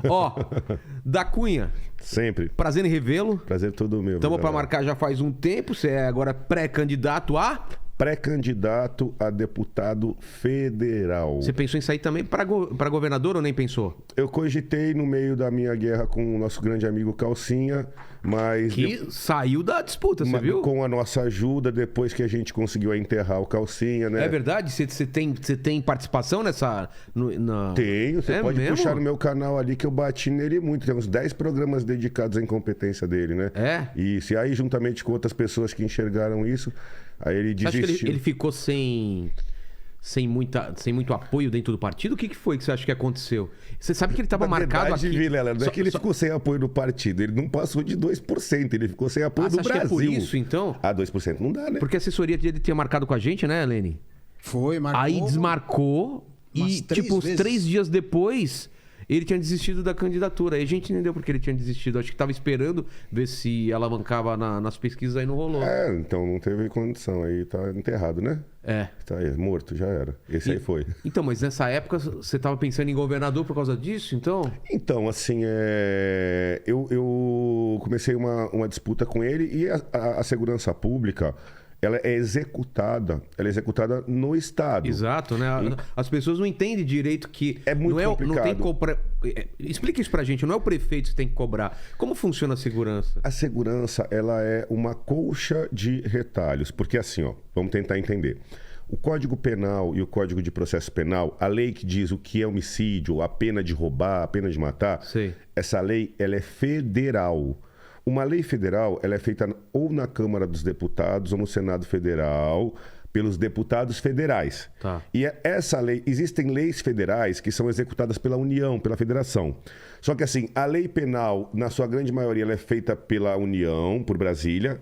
Ó, da Cunha. Sempre. Prazer em revê-lo. Prazer todo meu. Estamos para marcar já faz um tempo. Você é agora pré-candidato a... Pré-candidato a deputado federal. Você pensou em sair também para governador ou nem pensou? Eu cogitei no meio da minha guerra com o nosso grande amigo Calcinha, mas... Que saiu da disputa, você viu? Com a nossa ajuda, depois que a gente conseguiu enterrar o Calcinha, né? É verdade? Você tem participação nessa... Tenho, você pode mesmo? puxar no meu canal ali que eu bati nele muito. Tem uns 10 programas dedicados à incompetência dele, né? É? Isso, e aí juntamente com outras pessoas que enxergaram isso, aí ele desistiu. Você acha que ele ficou sem muito apoio dentro do partido? O que foi que você acha que aconteceu? Você sabe que ele estava marcado aqui... Vilela, não é que ele ficou sem apoio do partido, ele não passou de 2%, ele ficou sem apoio do você acha Brasil. Que é por isso, então? 2% não dá, né? Porque a assessoria dele tinha marcado com a gente, né, Lene? Foi, marcou. Aí desmarcou e, tipo, uns 3 dias depois, ele tinha desistido da candidatura. Aí a gente entendeu porque ele tinha desistido. Acho que estava esperando ver se alavancava nas pesquisas, aí não rolou. Então não teve condição. Aí tá enterrado, né? Tá aí, morto, já era. Esse aí foi. Então, mas nessa época você estava pensando em governador por causa disso, então? Então, assim, eu comecei uma disputa com ele e a segurança pública... ela é executada no Estado. Exato, né? As pessoas não entendem direito que... É muito complicado. Não tem explica isso pra gente, não é o prefeito que tem que cobrar. Como funciona a segurança? A segurança, ela é uma colcha de retalhos. Porque assim, ó, vamos tentar entender. O Código Penal e o Código de Processo Penal, a lei que diz o que é homicídio, a pena de roubar, a pena de matar, Sei. Essa lei, ela é federal. Uma lei federal, ela é feita ou na Câmara dos Deputados ou no Senado Federal, pelos deputados federais. Tá. E essa lei, existem leis federais que são executadas pela União, pela Federação. Só que assim, a lei penal, na sua grande maioria, ela é feita pela União, por Brasília.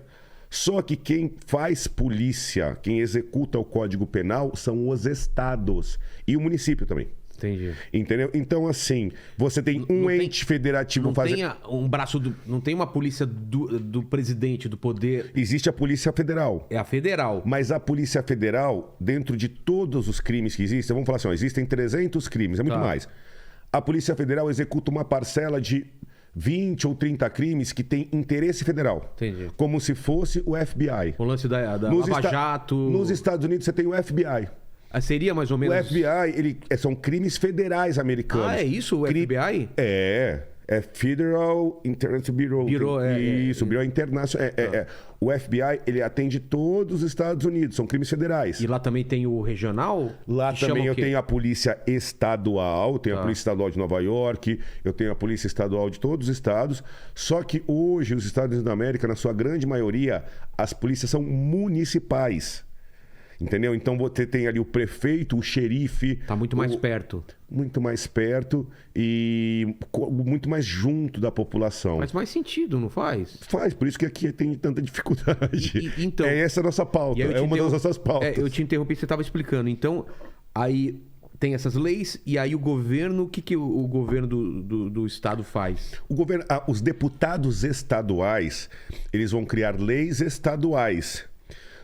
Só que quem faz polícia, quem executa o Código Penal, são os estados e o município também. Entendi. Entendeu? Então, assim, você tem ente federativo não fazendo... Não tem uma polícia do presidente, do poder. Existe a Polícia Federal. É a federal. Mas a Polícia Federal, dentro de todos os crimes que existem, vamos falar assim, ó, existem 300 crimes, é muito mais. A Polícia Federal executa uma parcela de 20 ou 30 crimes que tem interesse federal. Entendi. Como se fosse o FBI. O lance da Lava Jato... Nos Estados Unidos você tem o FBI. Seria mais ou menos... O FBI, são crimes federais americanos. É isso, o FBI? É Federal Intelligence Bureau. Isso, Bureau Internacional. O FBI, ele atende todos os Estados Unidos, são crimes federais. E lá também tem o regional? Lá também eu tenho a Polícia Estadual, tenho a Polícia Estadual de Nova York, eu tenho a Polícia Estadual de todos os estados. Só que hoje, os Estados Unidos da América, na sua grande maioria, as polícias são municipais. Entendeu? Então você tem ali o prefeito, o xerife... Tá muito mais perto. Muito mais perto e muito mais junto da população. Faz mais sentido, não faz? Faz, por isso que aqui tem tanta dificuldade. Então, essa a nossa pauta, é uma das nossas pautas. Eu te interrompi, você estava explicando. Então, aí tem essas leis e aí o governo... O que o governo do estado faz? Os deputados estaduais, eles vão criar leis estaduais.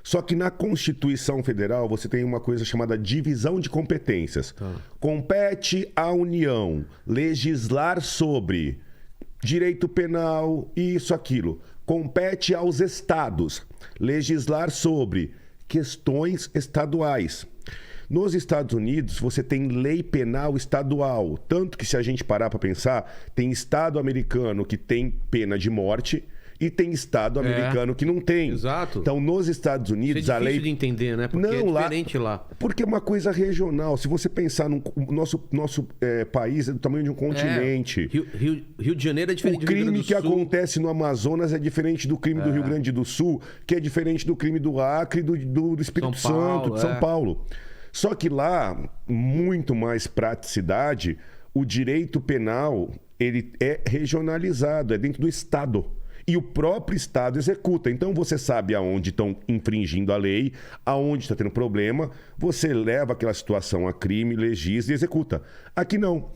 Só que na Constituição Federal você tem uma coisa chamada divisão de competências. Compete à União legislar sobre direito penal, isso, aquilo. Compete aos estados legislar sobre questões estaduais. Nos Estados Unidos, você tem lei penal estadual. Tanto que, se a gente parar para pensar, tem estado americano que tem pena de morte... E tem estado americano que não tem. Exato. Então, nos Estados Unidos, isso é a lei... difícil de entender, né? Porque não, é diferente lá. Porque é uma coisa regional. Se você pensar no nosso país, é do tamanho de um continente. Rio de Janeiro é diferente do Rio Grande do Sul. O crime que acontece no Amazonas é diferente do crime do Rio Grande do Sul, que é diferente do crime do Acre e do Espírito Santo, de São Paulo. Só que lá, muito mais praticidade, o direito penal ele é regionalizado, é dentro do Estado. E o próprio Estado executa. Então você sabe aonde estão infringindo a lei, aonde está tendo problema, você leva aquela situação a crime, legisla e executa. Aqui não.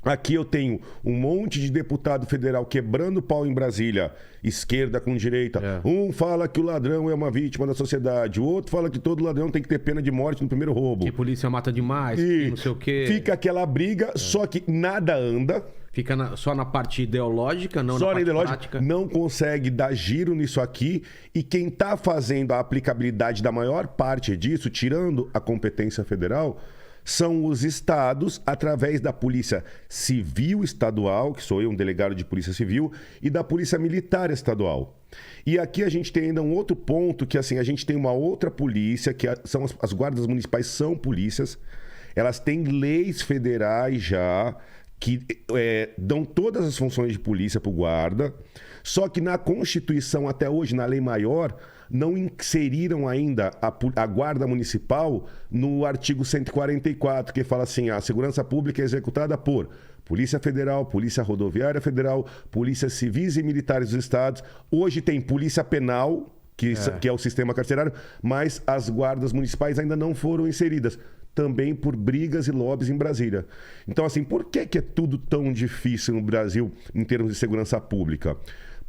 Aqui eu tenho um monte de deputado federal quebrando pau em Brasília, esquerda com direita. Um fala que o ladrão é uma vítima da sociedade, o outro fala que todo ladrão tem que ter pena de morte no primeiro roubo. Que a polícia mata demais, que não sei o quê. Fica aquela briga, só que nada anda. Fica só na parte ideológica, não só na parte ideológica, prática. não consegue dar giro nisso aqui. E quem está fazendo a aplicabilidade da maior parte disso, tirando a competência federal, são os estados, através da Polícia Civil Estadual, que sou eu, um delegado de Polícia Civil, e da Polícia Militar Estadual. E aqui a gente tem ainda um outro ponto, que assim, a gente tem uma outra polícia, que são as guardas municipais são polícias, elas têm leis federais já, que dão todas as funções de polícia para o guarda, só que na Constituição, até hoje, na lei maior, não inseriram ainda a Guarda Municipal no artigo 144, que fala assim, a segurança pública é executada por Polícia Federal, Polícia Rodoviária Federal, Polícias Civis e Militares dos Estados. Hoje tem Polícia Penal, que é o sistema carcerário, mas as guardas municipais ainda não foram inseridas. Também por brigas e lobbies em Brasília. Então, assim, por que é tudo tão difícil no Brasil em termos de segurança pública?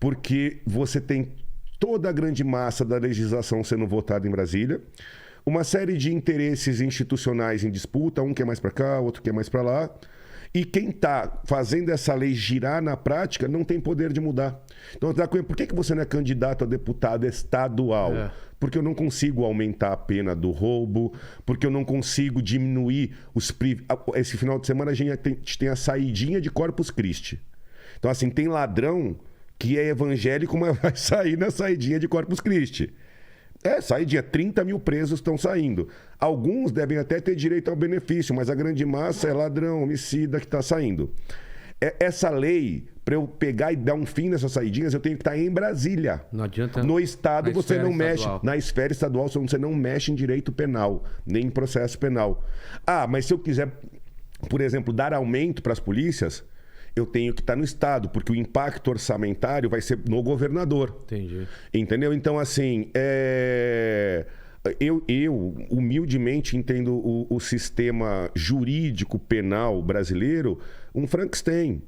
Porque você tem toda a grande massa da legislação sendo votada em Brasília, uma série de interesses institucionais em disputa, um quer mais para cá, outro quer mais para lá, e quem está fazendo essa lei girar na prática não tem poder de mudar. Então, por que você não é candidato a deputado estadual? Porque eu não consigo aumentar a pena do roubo, porque eu não consigo diminuir os... Esse final de semana a gente tem a saidinha de Corpus Christi. Então, assim, tem ladrão que é evangélico, mas vai sair na saidinha de Corpus Christi. Saidinha. 30 mil presos estão saindo. Alguns devem até ter direito ao benefício, mas a grande massa é ladrão, homicida que está saindo. Essa lei, para eu pegar e dar um fim nessas saidinhas, eu tenho que estar em Brasília. Não adianta. No estado você não mexe. Estadual. Na esfera estadual você não mexe em direito penal, nem em processo penal. Mas se eu quiser, por exemplo, dar aumento para as polícias, eu tenho que estar no estado, porque o impacto orçamentário vai ser no governador. Entendi. Entendeu? Então, assim, eu humildemente entendo o sistema jurídico penal brasileiro um Frankenstein.